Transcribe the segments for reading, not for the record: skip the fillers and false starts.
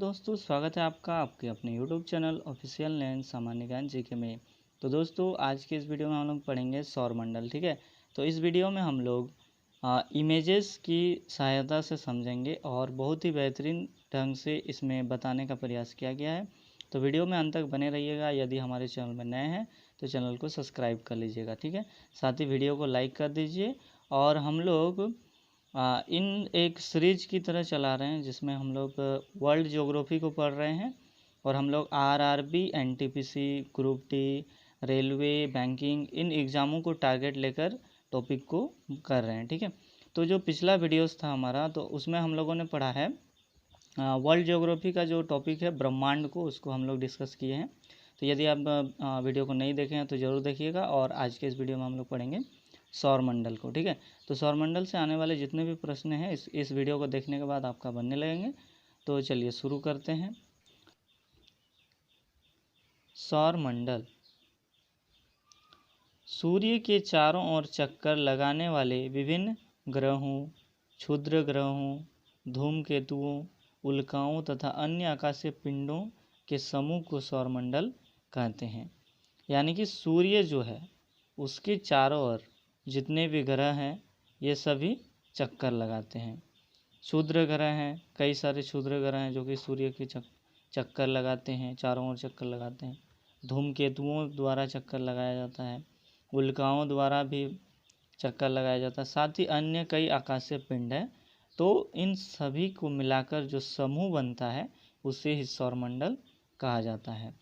दोस्तों स्वागत है आपका आपके अपने YouTube चैनल ऑफिशियल लैंड सामान्य ज्ञान जीके में। तो दोस्तों आज के इस वीडियो में हम लोग पढ़ेंगे सौरमंडल। ठीक है, तो इस वीडियो में हम लोग इमेजेस की सहायता से समझेंगे और बहुत ही बेहतरीन ढंग से इसमें बताने का प्रयास किया गया है। तो वीडियो में अंत तक बने रहिएगा। यदि हमारे चैनल में नए हैं तो चैनल को सब्सक्राइब कर लीजिएगा। ठीक है, साथ ही वीडियो को लाइक कर दीजिए। और हम लोग इन एक सीरीज की तरह चला रहे हैं जिसमें हम लोग वर्ल्ड ज्योग्राफी को पढ़ रहे हैं और हम लोग RRB, NTPC, group D, railway, banking इन एग्ज़ामों को टारगेट लेकर टॉपिक को कर रहे हैं। ठीक है, तो जो पिछला वीडियोस था हमारा तो उसमें हम लोगों ने पढ़ा है वर्ल्ड ज्योग्राफी का जो टॉपिक है ब्रह्मांड को, उसको हम लोग डिस्कस किए हैं। तो यदि आप वीडियो को नहीं देखे हैं तो ज़रूर देखिएगा। और आज के इस वीडियो में हम लोग पढ़ेंगे सौरमंडल को। ठीक है, तो सौरमंडल से आने वाले जितने भी प्रश्न हैं इस वीडियो को देखने के बाद आपका बनने लगेंगे। तो चलिए शुरू करते हैं। सौरमंडल सूर्य के चारों ओर चक्कर लगाने वाले विभिन्न ग्रहों, क्षुद्र ग्रहों, धूमकेतुओं, उल्काओं तथा अन्य आकाशीय पिंडों के समूह को सौरमंडल कहते हैं। यानी कि सूर्य जो है उसके चारों ओर जितने भी ग्रह हैं ये सभी चक्कर लगाते हैं। क्षुद्र ग्रह हैं, कई सारे क्षुद्र ग्रह हैं जो कि सूर्य के चक्कर लगाते हैं, चारों ओर चक्कर लगाते हैं। धूमकेतुओं द्वारा चक्कर लगाया जाता है, उल्काओं द्वारा भी चक्कर लगाया जाता है, साथ ही अन्य कई आकाशीय पिंड हैं। तो इन सभी को मिलाकर जो समूह बनता है उसे ही सौरमंडल कहा जाता है।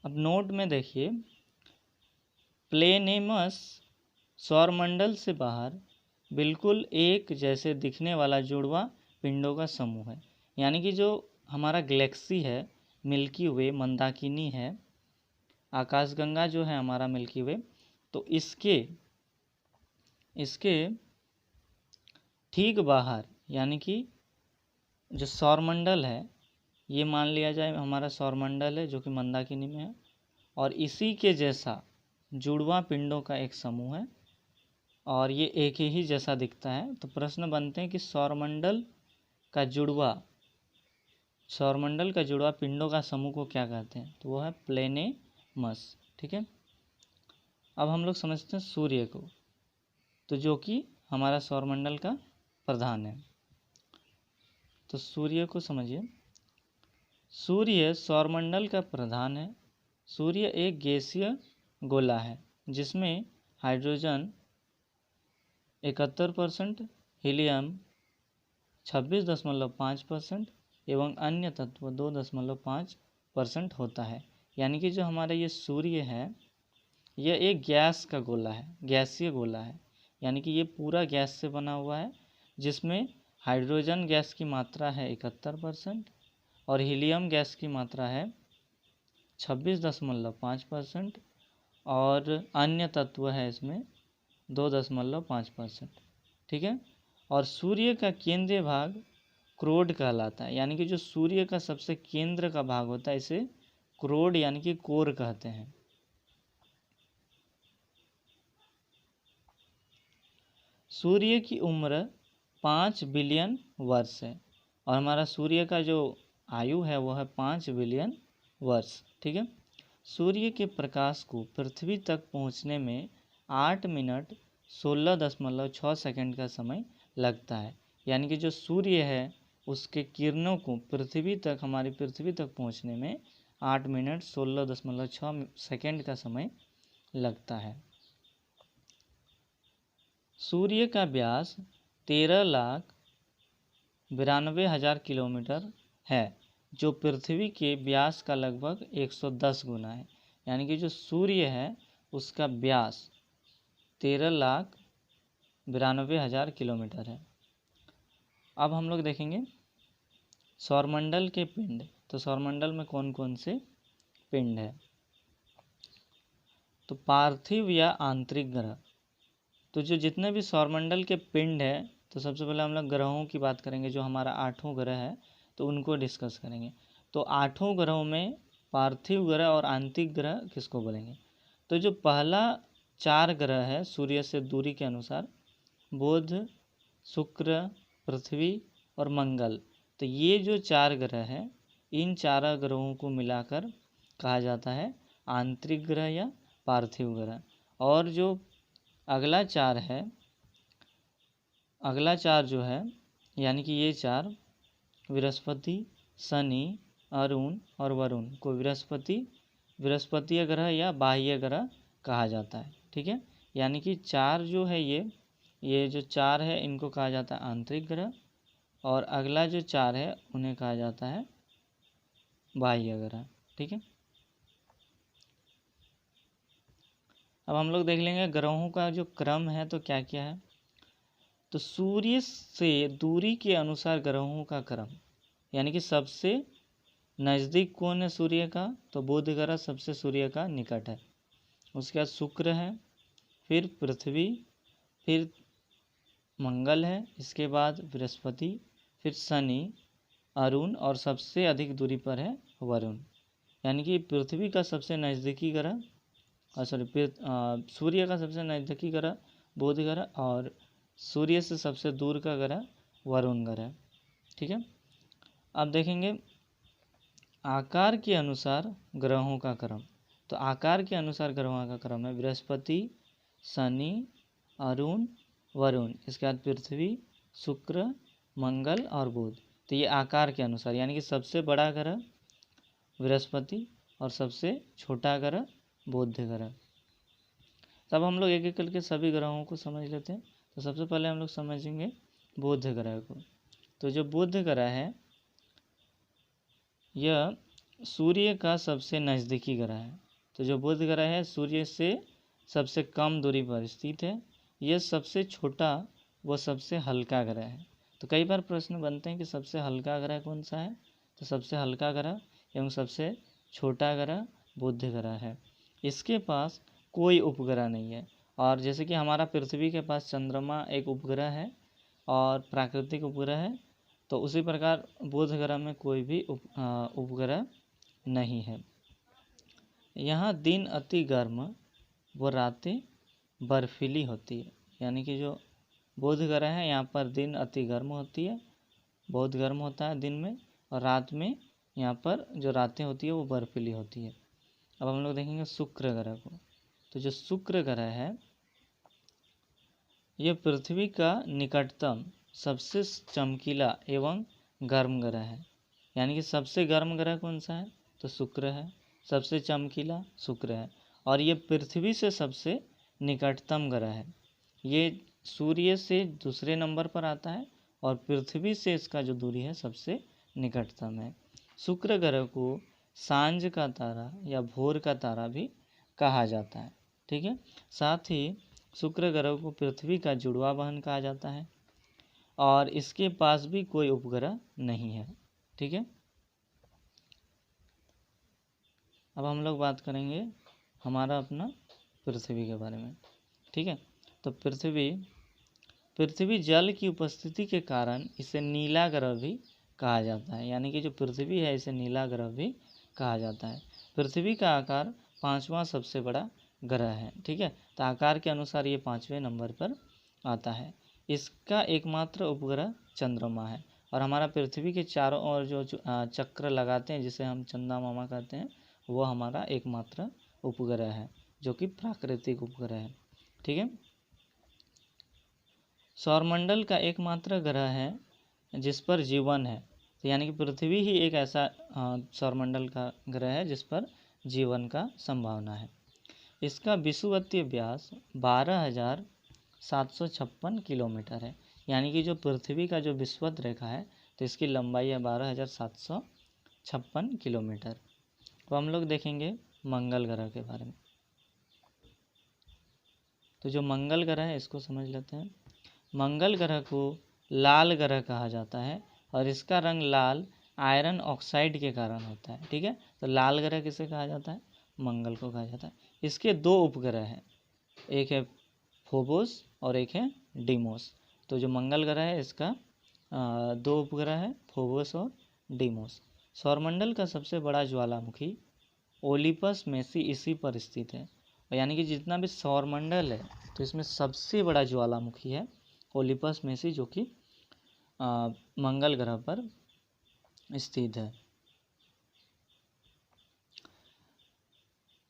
अब नोट में देखिए, प्लेनेमस सौरमंडल से बाहर बिल्कुल एक जैसे दिखने वाला जुड़वा पिंडों का समूह है। यानी कि जो हमारा गैलेक्सी है, मिल्की वे, मंदाकिनी है, आकाशगंगा जो है हमारा मिल्की वे, तो इसके ठीक बाहर यानी कि जो सौरमंडल है ये मान लिया जाए हमारा सौरमंडल है जो कि मंदाकिनी में है, और इसी के जैसा जुड़वा पिंडों का एक समूह है और ये एक ही जैसा दिखता है। तो प्रश्न बनते हैं कि सौरमंडल का जुड़वा पिंडों का समूह को क्या कहते हैं, तो वो है प्लेनेमस। ठीक है, अब हम लोग समझते हैं सूर्य को, तो जो कि हमारा सौरमंडल का प्रधान है। तो सूर्य को समझिए, सूर्य सौरमंडल का प्रधान है। सूर्य एक गैसीय गोला है जिसमें हाइड्रोजन 71%, हीलियम 26.5% एवं अन्य तत्व 2.5% होता है। यानी कि जो हमारा ये सूर्य है यह एक गैस का गोला है, गैसीय गोला है। यानी कि ये पूरा गैस से बना हुआ है जिसमें हाइड्रोजन गैस की मात्रा है 71% और हीलियम गैस की मात्रा है 26.5% और अन्य तत्व है इसमें 2.5%। ठीक है, और सूर्य का केंद्रीय भाग क्रोड कहलाता है। यानी कि जो सूर्य का सबसे केंद्र का भाग होता है इसे क्रोड यानी कि कोर कहते हैं। सूर्य की उम्र 5 बिलियन वर्ष है और हमारा सूर्य का जो आयु है वो है 5 बिलियन वर्ष। ठीक है, सूर्य के प्रकाश को पृथ्वी तक पहुंचने में 8 मिनट 16.6 सेकंड का समय लगता है। यानी कि जो सूर्य है उसके किरणों को हमारी पृथ्वी तक पहुंचने में 8 मिनट 16.6 सेकंड का समय लगता है। सूर्य का व्यास 13,92,000 किलोमीटर है जो पृथ्वी के व्यास का लगभग 110 गुना है। यानी कि जो सूर्य है उसका व्यास 13,92,000 किलोमीटर है। अब हम लोग देखेंगे सौरमंडल के पिंड। तो सौरमंडल में कौन कौन से पिंड है, तो पार्थिव या आंतरिक ग्रह। तो जो जितने भी सौरमंडल के पिंड है, तो सबसे पहले हम लोग ग्रहों की बात करेंगे। जो हमारा 8 ग्रह है तो उनको डिस्कस करेंगे। तो 8 ग्रहों में पार्थिव ग्रह और आंतरिक ग्रह किसको बोलेंगे, तो जो पहला 4 ग्रह है सूर्य से दूरी के अनुसार, बुध, शुक्र, पृथ्वी और मंगल, तो ये जो 4 ग्रह है, इन 4 ग्रहों को मिलाकर कहा जाता है आंतरिक ग्रह या पार्थिव ग्रह। और जो अगला 4 है, अगला 4 जो है यानी कि ये 4 बृहस्पति, शनि, अरुण और वरुण को बृहस्पतिय ग्रह या बाह्य ग्रह कहा जाता है। ठीक है, यानी कि 4 जो है ये जो 4 है इनको कहा जाता है आंतरिक ग्रह, और अगला जो 4 है उन्हें कहा जाता है बाह्य ग्रह। ठीक है, अब हम लोग देख लेंगे ग्रहों का जो क्रम है तो क्या क्या है। तो सूर्य से दूरी के अनुसार ग्रहों का क्रम, यानी कि सबसे नज़दीक कौन है सूर्य का, तो बुध ग्रह सबसे सूर्य का निकट है। उसके बाद शुक्र है, फिर पृथ्वी, फिर मंगल है, इसके बाद बृहस्पति, फिर शनि, अरुण और सबसे अधिक दूरी पर है वरुण। यानी कि पृथ्वी का सबसे नज़दीकी ग्रह सूर्य का सबसे नज़दीकी ग्रह बुध ग्रह और सूर्य से सबसे दूर का ग्रह वरुण ग्रह। ठीक है, अब देखेंगे आकार के अनुसार ग्रहों का क्रम। तो आकार के अनुसार ग्रहों का क्रम है बृहस्पति, शनि, अरुण, वरुण, इसके बाद पृथ्वी, शुक्र, मंगल और बुध। तो ये आकार के अनुसार, यानी कि सबसे बड़ा ग्रह बृहस्पति और सबसे छोटा ग्रह बुध ग्रह। तब हम लोग एक एक करके सभी ग्रहों को समझ लेते हैं। तो सबसे पहले हम लोग समझेंगे बुध ग्रह को। तो जो बुध ग्रह है यह सूर्य का सबसे नज़दीकी ग्रह है। तो जो बुध ग्रह है सूर्य से सबसे कम दूरी पर स्थित है। यह सबसे छोटा व सबसे हल्का ग्रह है। तो कई बार प्रश्न बनते हैं कि सबसे हल्का ग्रह कौन सा है, तो सबसे हल्का ग्रह एवं सबसे छोटा ग्रह बुध ग्रह है। इसके पास कोई उपग्रह नहीं है। और जैसे कि हमारा पृथ्वी के पास चंद्रमा एक उपग्रह है और प्राकृतिक उपग्रह है, तो उसी प्रकार बुध ग्रह में कोई भी उपग्रह नहीं है। यहाँ दिन अति गर्म व रातें बर्फीली होती है। यानी कि जो बुध ग्रह है यहाँ पर दिन अति गर्म होती है, बहुत गर्म होता है दिन में, और रात में यहाँ पर जो रातें होती है वो बर्फीली होती है। अब हम लोग देखेंगे शुक्र ग्रह को। तो जो शुक्र ग्रह है यह पृथ्वी का निकटतम सबसे चमकीला एवं गर्म ग्रह है। यानी कि सबसे गर्म ग्रह कौन सा है, तो शुक्र है। सबसे चमकीला शुक्र है, और ये पृथ्वी से सबसे निकटतम ग्रह है। ये सूर्य से दूसरे नंबर पर आता है और पृथ्वी से इसका जो दूरी है सबसे निकटतम है। शुक्र ग्रह को सांझ का तारा या भोर का तारा भी कहा जाता है। ठीक है, साथ ही शुक्र ग्रह को पृथ्वी का जुड़वा वाहन कहा जाता है और इसके पास भी कोई उपग्रह नहीं है। ठीक है, अब हम लोग बात करेंगे हमारा अपना पृथ्वी के बारे में। ठीक है, तो पृथ्वी जल की उपस्थिति के कारण इसे नीला ग्रह भी कहा जाता है। यानी कि जो पृथ्वी है इसे नीला ग्रह भी कहा जाता है। पृथ्वी का आकार 5वां सबसे बड़ा ग्रह है। ठीक है, तो आकार के अनुसार ये 5वें नंबर पर आता है। इसका एकमात्र उपग्रह चंद्रमा है और हमारा पृथ्वी के चारों ओर जो चक्र लगाते हैं जिसे हम चंदा मामा कहते हैं, वो हमारा एकमात्र उपग्रह है जो कि प्राकृतिक उपग्रह है। ठीक है, सौरमंडल का एकमात्र ग्रह है जिस पर जीवन है। तो यानी कि पृथ्वी ही एक ऐसा सौरमंडल का ग्रह है जिस पर जीवन का संभावना है। इसका विषुवतीय व्यास 12,756 किलोमीटर है। यानी कि जो पृथ्वी का जो विषुवत रेखा है तो इसकी लंबाई है 12,756 किलोमीटर। तो हम लोग देखेंगे मंगल ग्रह के बारे में। तो जो मंगल ग्रह है इसको समझ लेते हैं। मंगल ग्रह को लाल ग्रह कहा जाता है और इसका रंग लाल आयरन ऑक्साइड के कारण होता है। ठीक है, तो लाल ग्रह किसे कहा जाता है, मंगल को कहा जाता है। इसके 2 उपग्रह हैं, एक है फोबोस और एक है डीमोस। तो जो मंगल ग्रह है इसका 2 उपग्रह है, फोबोस और डीमोस। सौरमंडल का सबसे बड़ा ज्वालामुखी ओलिपस मेसी इसी पर स्थित है। यानी कि जितना भी सौरमंडल है तो इसमें सबसे बड़ा ज्वालामुखी है ओलिपस मेसी जो कि मंगल ग्रह पर स्थित है।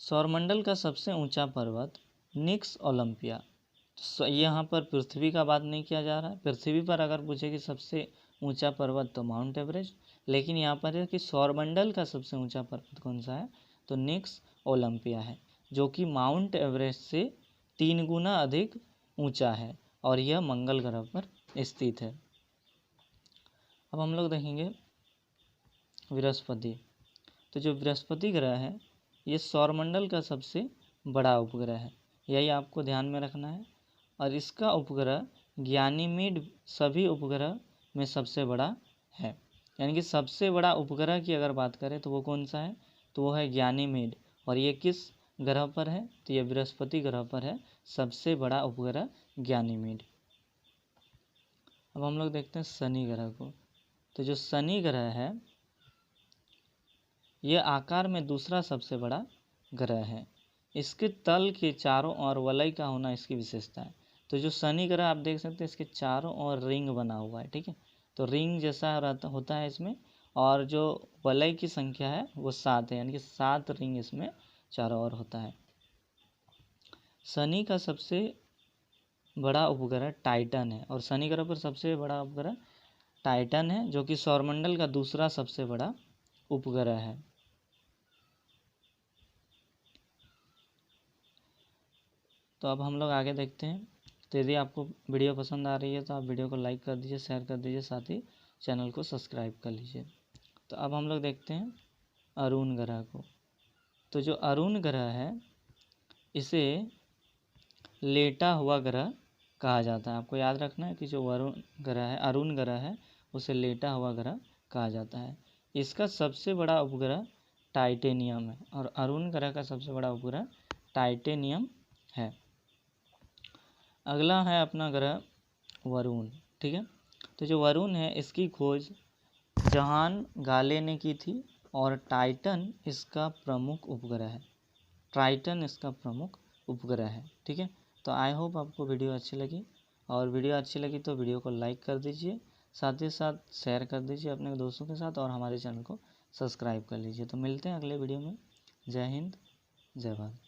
सौरमंडल का सबसे ऊंचा पर्वत निक्स ओलंपिया। यहाँ पर पृथ्वी का बात नहीं किया जा रहा है। पृथ्वी पर अगर पूछे कि सबसे ऊंचा पर्वत तो माउंट एवरेस्ट, लेकिन यहाँ पर है कि सौरमंडल का सबसे ऊंचा पर्वत कौन सा है, तो निक्स ओलंपिया है, जो कि माउंट एवरेस्ट से 3 गुना अधिक ऊंचा है और यह मंगल ग्रह पर स्थित है। अब हम लोग देखेंगे बृहस्पति। तो जो बृहस्पति ग्रह है ये सौरमंडल का सबसे बड़ा उपग्रह है, यही आपको ध्यान में रखना है। और इसका उपग्रह गैनीमेड सभी उपग्रह में सबसे बड़ा है, यानी कि सबसे बड़ा उपग्रह की अगर बात करें तो वो कौन सा है, तो वो है गैनीमेड। और ये किस ग्रह पर है, तो ये बृहस्पति ग्रह पर है सबसे बड़ा उपग्रह गैनीमेड। अब हम लोग देखते हैं शनि ग्रह को। तो जो शनि ग्रह है ये आकार में दूसरा सबसे बड़ा ग्रह है। इसके तल के चारों ओर वलय का होना इसकी विशेषता है। तो जो शनि ग्रह आप देख सकते हैं इसके चारों ओर रिंग बना हुआ है, ठीक है, तो रिंग जैसा होता है इसमें, और जो वलय की संख्या है वो 7 है, यानी कि 7 रिंग इसमें चारों ओर होता है। शनि का सबसे बड़ा उपग्रह टाइटन है, और शनि ग्रह पर सबसे बड़ा उपग्रह टाइटन है, जो कि सौरमंडल का दूसरा सबसे बड़ा उपग्रह है। तो अब हम लोग आगे देखते हैं। तो यदि आपको वीडियो पसंद आ रही है तो आप वीडियो को लाइक कर दीजिए, शेयर कर दीजिए, साथ ही चैनल को सब्सक्राइब कर लीजिए। तो अब हम लोग देखते हैं अरुण ग्रह को। तो जो अरुण ग्रह है इसे लेटा हुआ ग्रह कहा जाता है। आपको याद रखना है कि जो अरुण ग्रह है उसे लेटा हुआ ग्रह कहा जाता है। इसका सबसे बड़ा उपग्रह टाइटेनियम है, और अरुण ग्रह का सबसे बड़ा उपग्रह टाइटेनियम है। अगला है अपना ग्रह वरुण, ठीक है। तो जो वरुण है इसकी खोज जॉन गाले ने की थी, और टाइटन इसका प्रमुख उपग्रह है। टाइटन इसका प्रमुख उपग्रह है, ठीक है। तो आई होप आपको वीडियो अच्छी लगी, और वीडियो अच्छी लगी तो वीडियो को लाइक कर दीजिए, साथ ही साथ शेयर कर दीजिए अपने दोस्तों के साथ, और हमारे चैनल को सब्सक्राइब कर लीजिए। तो मिलते हैं अगले वीडियो में। जय हिंद, जय भारत।